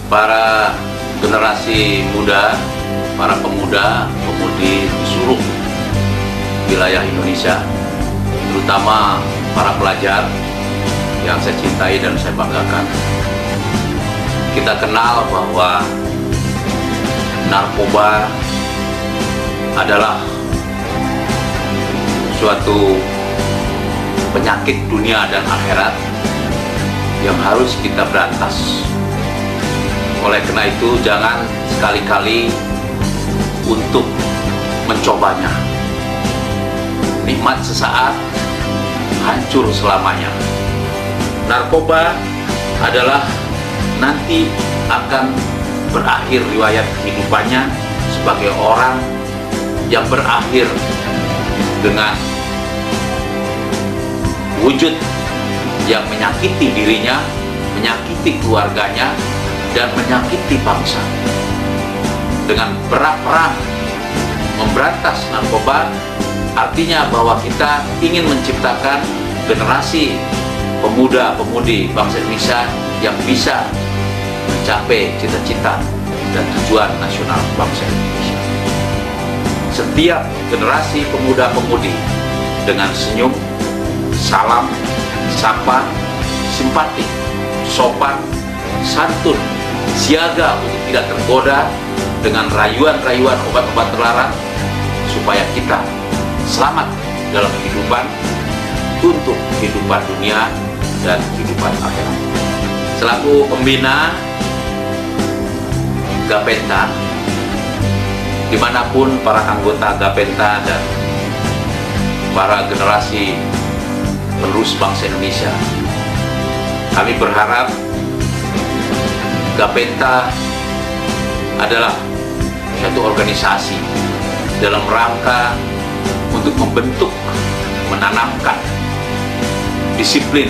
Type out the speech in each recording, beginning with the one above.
para generasi muda, para pemuda, pemudi di seluruh wilayah Indonesia, terutama para pelajar yang saya cintai dan saya banggakan. Kita kenal bahwa narkoba adalah suatu penyakit dunia dan akhirat yang harus kita berantas. Oleh karena itu, jangan sekali-kali untuk mencobanya. Nikmat sesaat, hancur selamanya. Narkoba adalah nanti akan berakhir riwayat kehidupannya sebagai orang yang berakhir dengan wujud yang menyakiti dirinya, menyakiti keluarganya, dan menyakiti bangsa. Dengan perang memberantas narkoba artinya bahwa kita ingin menciptakan generasi pemuda-pemudi bangsa Indonesia yang bisa mencapai cita-cita dan tujuan nasional bangsa Indonesia. Setiap generasi pemuda-pemudi dengan senyum, salam, sapa, simpati, sopan, santun, siaga untuk tidak tergoda dengan rayuan-rayuan obat-obat terlarang, supaya kita selamat dalam kehidupan, untuk kehidupan dunia dan kehidupan akhirat. Selaku pembina Gapenta, dimanapun para anggota Gapenta dan para generasi penerus bangsa Indonesia, kami berharap Gapenta adalah satu organisasi dalam rangka untuk membentuk, menanamkan disiplin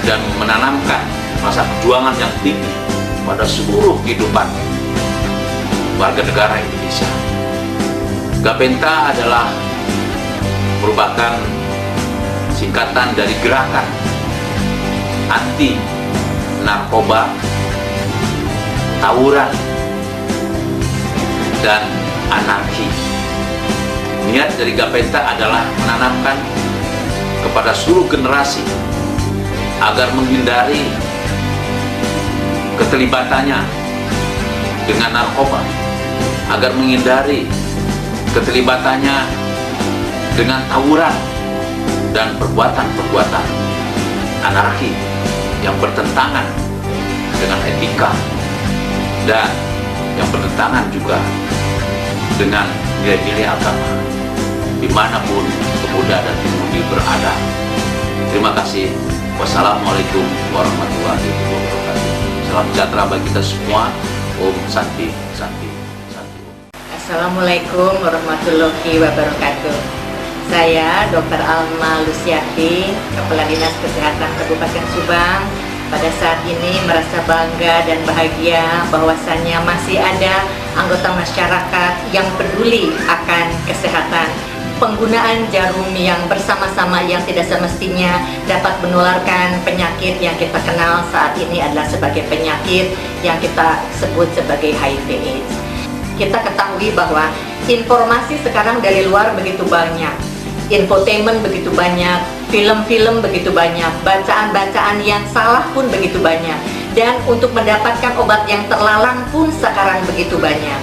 dan menanamkan rasa perjuangan yang tinggi pada seluruh kehidupan warga negara Indonesia. Gapenta adalah merupakan singkatan dari gerakan anti narkoba, tawuran, dan anarki. Niat dari Gapenta adalah menanamkan kepada seluruh generasi agar menghindari keterlibatannya dengan narkoba, agar menghindari keterlibatannya dengan tawuran dan perbuatan-perbuatan anarki yang bertentangan dengan etika dan yang bertentangan juga dengan nilai-nilai agama dimanapun pemuda dan pemudi berada. Terima kasih. Wassalamualaikum warahmatullahi wabarakatuh. Salam sejahtera bagi kita semua. Om Santi, Santi, Santi. Assalamualaikum warahmatullahi wabarakatuh. Saya Dr. Alma Lusiati, Kepala Dinas Kesehatan Kabupaten Subang, pada saat ini merasa bangga dan bahagia bahwasannya masih ada anggota masyarakat yang peduli akan kesehatan. Penggunaan jarum yang bersama-sama yang tidak semestinya dapat menularkan penyakit yang kita kenal saat ini adalah sebagai penyakit yang kita sebut sebagai HIV/AIDS. Kita ketahui bahwa informasi sekarang dari luar begitu banyak, infotainment begitu banyak, film-film begitu banyak, bacaan-bacaan yang salah pun begitu banyak, dan untuk mendapatkan obat yang terlarang pun sekarang begitu banyak.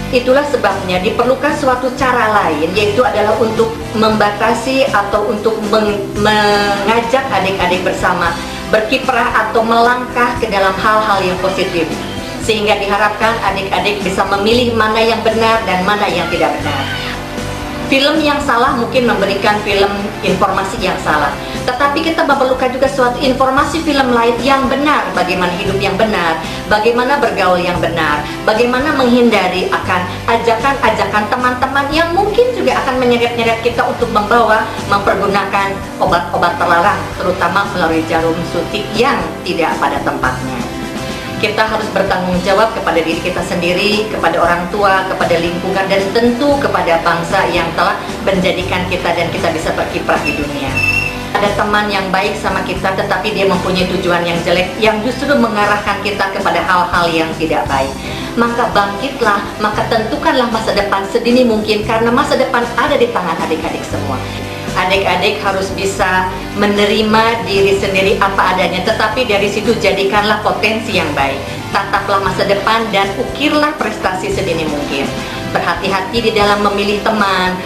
Itulah sebabnya diperlukan suatu cara lain, yaitu adalah untuk membatasi atau untuk mengajak adik-adik bersama berkiprah atau melangkah ke dalam hal-hal yang positif, sehingga diharapkan adik-adik bisa memilih mana yang benar dan mana yang tidak benar. Film yang salah mungkin memberikan film informasi yang salah, tetapi kita memerlukan juga suatu informasi film lain yang benar, bagaimana hidup yang benar, bagaimana bergaul yang benar, bagaimana menghindari akan ajakan-ajakan teman-teman yang mungkin juga akan menyeret-nyeret kita untuk mempergunakan obat-obat terlarang, terutama melalui jarum suntik yang tidak pada tempatnya. Kita harus bertanggung jawab kepada diri kita sendiri, kepada orang tua, kepada lingkungan, dan tentu kepada bangsa yang telah menjadikan kita dan kita bisa berkiprah di dunia. ada teman yang baik sama kita tetapi dia mempunyai tujuan yang jelek yang justru mengarahkan kita kepada hal-hal yang tidak baik. Maka bangkitlah, maka tentukanlah masa depan sedini mungkin, karena masa depan ada di tangan adik-adik semua. Adik-adik harus bisa menerima diri sendiri apa adanya, tetapi dari situ jadikanlah potensi yang baik. Tataplah masa depan dan ukirlah prestasi sedini mungkin. Berhati-hati di dalam memilih teman,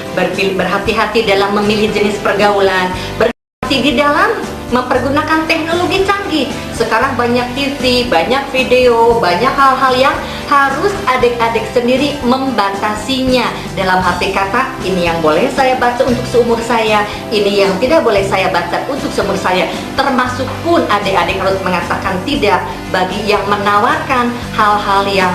berhati-hati dalam memilih jenis pergaulan, berhati-hati di dalam mempergunakan teknologi canggih. Sekarang banyak TV, banyak video, banyak hal-hal yang harus adik-adik sendiri membatasinya. Dalam arti kata, ini yang boleh saya baca untuk seumur saya, ini yang tidak boleh saya baca untuk seumur saya. Termasuk pun adik-adik harus mengatakan tidak bagi yang menawarkan hal-hal yang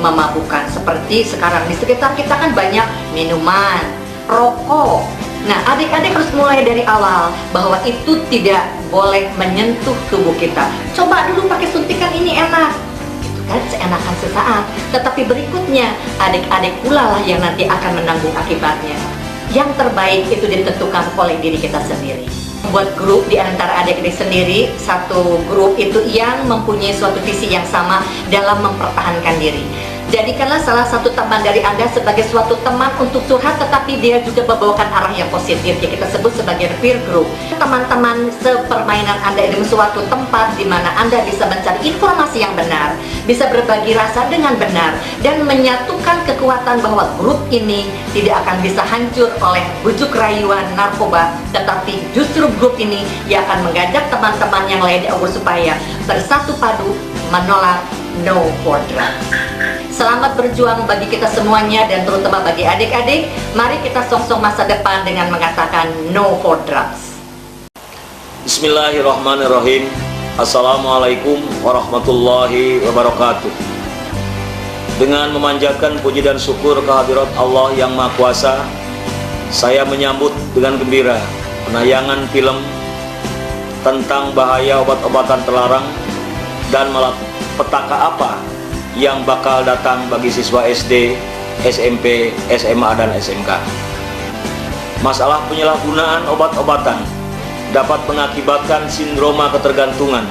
memabukkan. Seperti sekarang di sekitar kita kan banyak minuman, rokok. Nah, adik-adik harus mulai dari awal bahwa itu tidak boleh menyentuh tubuh kita. Coba dulu pakai suntikan ini enak, itu kan seenakan sesaat. Tetapi berikutnya adik-adik pula lah yang nanti akan menanggung akibatnya. Yang terbaik itu ditentukan oleh diri kita sendiri. Buat grup di antara adik-adik sendiri, satu grup itu yang mempunyai suatu visi yang sama dalam mempertahankan diri. Jadikanlah salah satu teman dari Anda sebagai suatu teman untuk curhat, tetapi dia juga membawakan arah yang positif, yang kita sebut sebagai peer group. Teman-teman sepermainan Anda di suatu tempat di mana Anda bisa mencari informasi yang benar, bisa berbagi rasa dengan benar, dan menyatukan kekuatan bahwa grup ini tidak akan bisa hancur oleh bujuk rayuan narkoba, tetapi justru grup ini yang akan mengajak teman-teman yang lain supaya bersatu padu menolak No for Drugs. Selamat berjuang bagi kita semuanya dan terutama bagi adik-adik. Mari kita songsong masa depan dengan mengatakan No for Drugs. Bismillahirrahmanirrahim. Assalamualaikum warahmatullahi wabarakatuh. Dengan memanjatkan puji dan syukur kehadirat Allah yang Maha Kuasa, saya menyambut dengan gembira penayangan film tentang bahaya obat-obatan terlarang dan malapetaka apa yang bakal datang bagi siswa SD, SMP, SMA, dan SMK. Masalah penyalahgunaan obat-obatan dapat mengakibatkan sindroma ketergantungan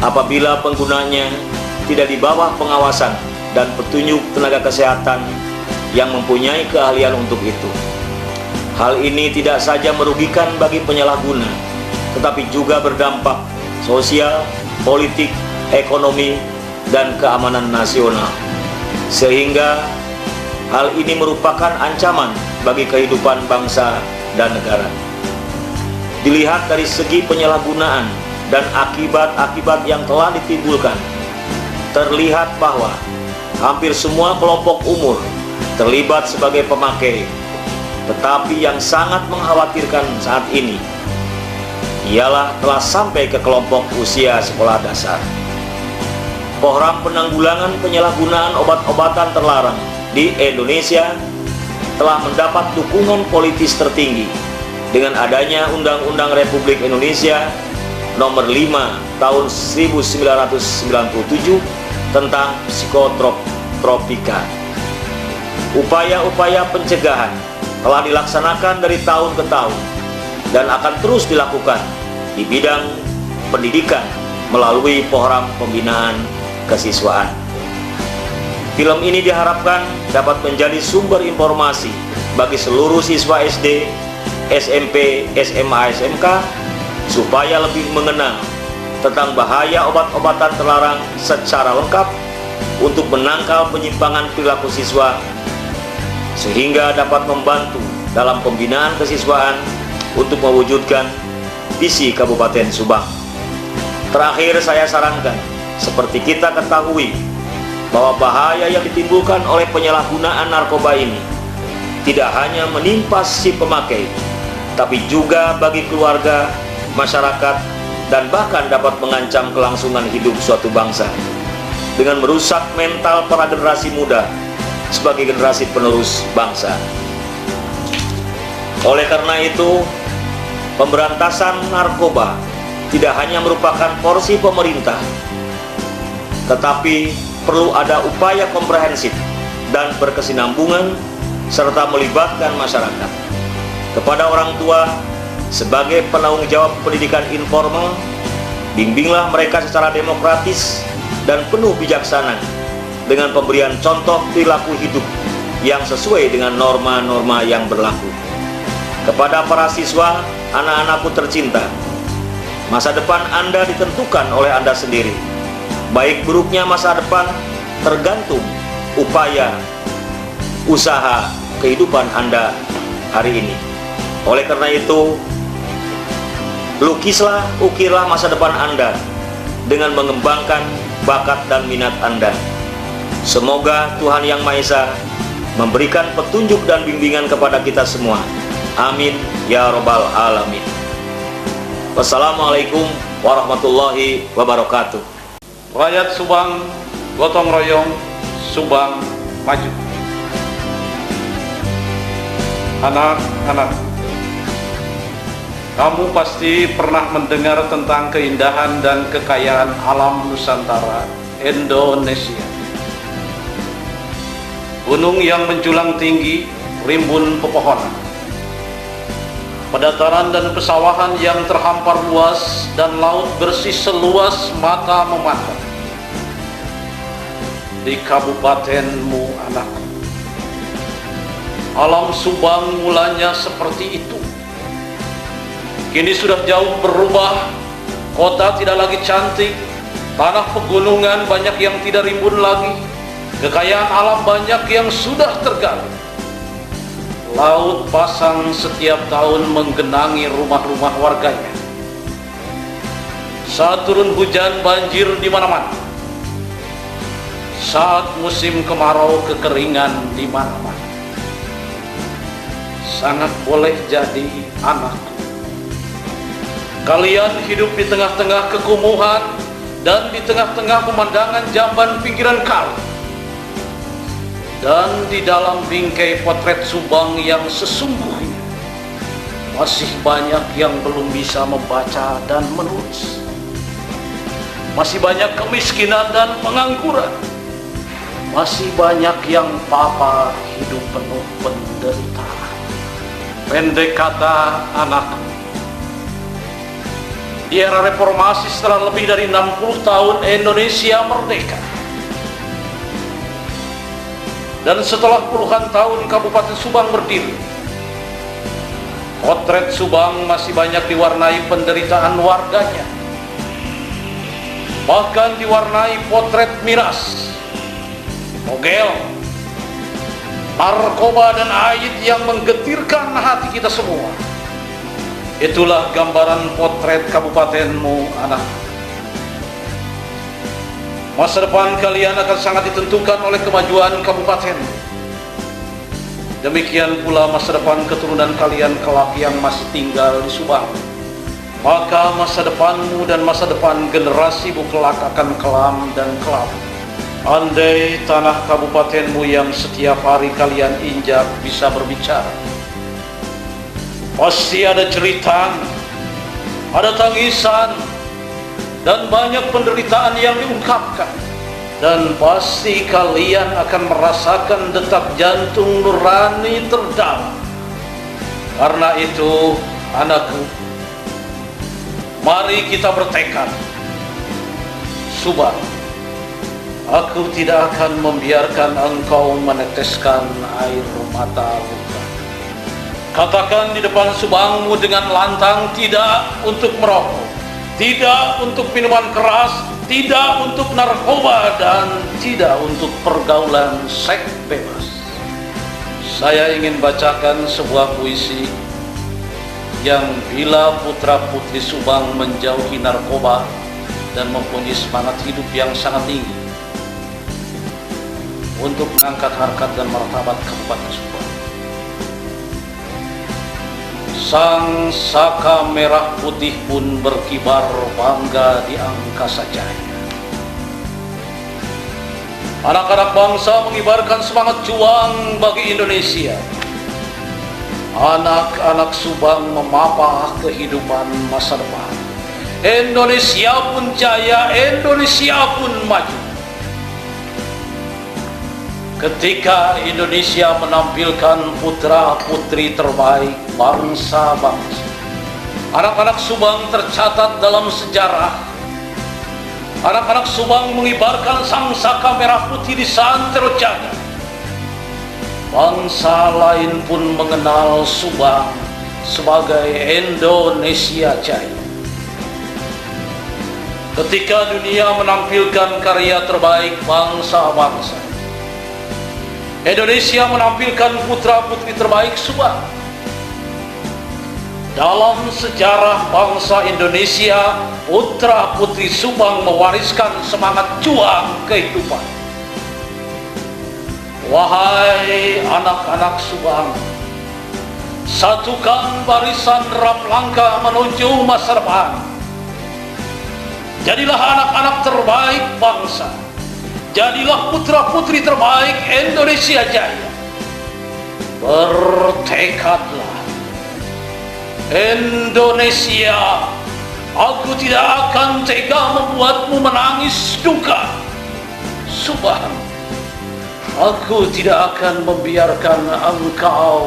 apabila penggunanya tidak di bawah pengawasan dan petunjuk tenaga kesehatan yang mempunyai keahlian untuk itu. Hal ini tidak saja merugikan bagi penyalahguna, tetapi juga berdampak sosial, politik, ekonomi, dan keamanan nasional, sehingga hal ini merupakan ancaman bagi kehidupan bangsa dan negara. Dilihat dari segi penyalahgunaan dan akibat-akibat yang telah ditimbulkan, terlihat bahwa hampir semua kelompok umur terlibat sebagai pemakai. Tetapi yang sangat mengkhawatirkan saat ini ialah telah sampai ke kelompok usia sekolah dasar. Program penanggulangan penyalahgunaan obat-obatan terlarang di Indonesia telah mendapat dukungan politis tertinggi dengan adanya Undang-Undang Republik Indonesia Nomor 5 Tahun 1997 tentang psikotropika. Upaya-upaya pencegahan telah dilaksanakan dari tahun ke tahun dan akan terus dilakukan di bidang pendidikan melalui program pembinaan kesiswaan. Film ini diharapkan dapat menjadi sumber informasi bagi seluruh siswa SD, SMP, SMA, SMK supaya lebih mengenal tentang bahaya obat-obatan terlarang secara lengkap untuk menangkal penyimpangan perilaku siswa sehingga dapat membantu dalam pembinaan kesiswaan untuk mewujudkan visi Kabupaten Subang. Terakhir saya sarankan, seperti kita ketahui bahwa bahaya yang ditimbulkan oleh penyalahgunaan narkoba ini tidak hanya menimpa si pemakai, tapi juga bagi keluarga, masyarakat, dan bahkan dapat mengancam kelangsungan hidup suatu bangsa dengan merusak mental para generasi muda sebagai generasi penerus bangsa. Oleh karena itu, pemberantasan narkoba tidak hanya merupakan porsi pemerintah, tetapi perlu ada upaya komprehensif dan berkesinambungan serta melibatkan masyarakat. Kepada orang tua, Sebagai penanggung jawab pendidikan informal, bimbinglah mereka secara demokratis dan penuh bijaksana dengan pemberian contoh perilaku hidup yang sesuai dengan norma-norma yang berlaku. Kepada para siswa, anak-anakku tercinta, masa depan Anda ditentukan oleh Anda sendiri. Baik buruknya masa depan tergantung upaya, usaha, kehidupan Anda hari ini. Oleh karena itu, ukirlah masa depan Anda dengan mengembangkan bakat dan minat Anda. Semoga Tuhan Yang Maha Esa memberikan petunjuk dan bimbingan kepada kita semua. Amin ya Rabbal Alamin. Wassalamualaikum warahmatullahi wabarakatuh. Rakyat Subang, gotong royong, Subang maju. Anak-anak, kamu pasti pernah mendengar tentang keindahan dan kekayaan alam Nusantara, Indonesia. Gunung yang menjulang tinggi, rimbun pepohonan, pedataran dan pesawahan yang terhampar luas, dan laut bersih seluas mata memandang. Di kabupatenmu, anakku, alam Subang mulanya seperti itu. Kini sudah jauh berubah, kota tidak lagi cantik, tanah pegunungan banyak yang tidak rimbun lagi, kekayaan alam banyak yang sudah tergali. Laut pasang setiap tahun menggenangi rumah-rumah warganya. Saat turun hujan, banjir di mana-mana. Saat musim kemarau, kekeringan di mana-mana. Sangat boleh jadi anakku. Kalian hidup di tengah-tengah kekumuhan dan di tengah-tengah pemandangan jamban pinggiran kali. Dan di dalam bingkai potret Subang yang sesungguhnya, masih banyak yang belum bisa membaca dan menulis. Masih banyak kemiskinan dan pengangguran. Masih banyak yang papa hidup penuh penderitaan. Pendek kata, anakku, di era reformasi setelah lebih dari 60 tahun Indonesia merdeka, dan setelah puluhan tahun Kabupaten Subang berdiri, potret Subang masih banyak diwarnai penderitaan warganya. Bahkan diwarnai potret miras, togel, narkoba, dan aid yang menggetirkan hati kita semua. Itulah gambaran potret kabupatenmu, anak. Masa depan kalian akan sangat ditentukan oleh kemajuan kabupaten. Demikian pula masa depan keturunan kalian kelak yang masih tinggal di Subang. Maka masa depanmu dan masa depan generasimu kelak akan kelam dan kelam. Andai tanah kabupatenmu yang setiap hari kalian injak bisa berbicara, pasti ada cerita, ada tangisan, dan banyak penderitaan yang diungkapkan. Dan pasti kalian akan merasakan detak jantung nurani terdalam. Karena itu, anakku, mari kita bertekad. Subang, aku tidak akan membiarkan engkau meneteskan air mata luka. Katakan di depan Subangmu dengan lantang, tidak untuk merokok, tidak untuk minuman keras, tidak untuk narkoba, dan tidak untuk pergaulan seks bebas. Saya ingin bacakan sebuah puisi yang bila putra-putri Subang menjauhi narkoba dan mempunyai semangat hidup yang sangat tinggi untuk mengangkat harkat dan martabat Kabupaten Subang. Sang saka merah putih pun berkibar bangga di angkasa jaya. Anak-anak bangsa mengibarkan semangat juang bagi Indonesia. Anak-anak Subang memapah kehidupan masa depan. Indonesia pun jaya, Indonesia pun maju. Ketika Indonesia menampilkan putra-putri terbaik bangsa-bangsa, Anak-anak Subang tercatat dalam sejarah. Anak-anak Subang mengibarkan sangsaka merah putih di santero jagat. Bangsa lain pun mengenal Subang sebagai Indonesia Jaya. Ketika dunia menampilkan karya terbaik bangsa-bangsa, Indonesia menampilkan putra-putri terbaik Subang. Dalam sejarah bangsa Indonesia, putra-putri Subang mewariskan semangat juang kehidupan. Wahai anak-anak Subang, satukan barisan derap langkah menuju masa depan. Jadilah anak-anak terbaik bangsa. Jadilah putra-putri terbaik Indonesia Jaya. Bertekadlah. Indonesia, aku tidak akan tega membuatmu menangis duka. Subang, aku tidak akan membiarkan engkau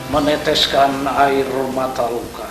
meneteskan air mata luka.